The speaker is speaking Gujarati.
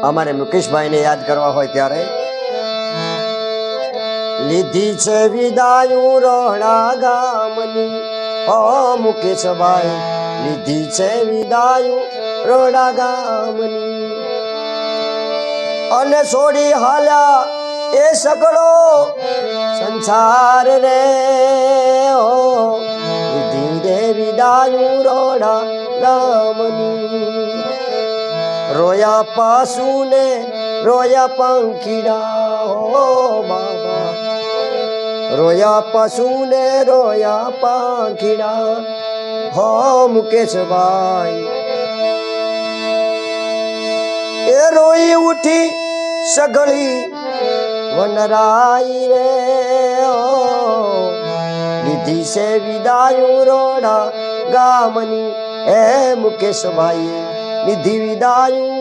અમારે મુકેશભાઈને યાદ કરવા હોય ત્યારે લીધી છે વિદાયું રોહડા ગામની ઓ મુકેશભાઈ લીધી છે વિદાયું રોહડા ગામની અને છોડી હાલ્યા એ સગળો સંસાર રે ઓ લીધી રે વિદાયું રોહડા ગામની રોયા પાસુ ને રોયા પંખીડા હો બાબા રોયા પશુ ને રોયા પંખીડા હો મુકેશભાઈ એ રોઈ ઉઠી સગળી વનરાઈ રે લીધી છે વિદાયું રોડા ગામની એ મુકેશભાઈ લીધી વિદાયું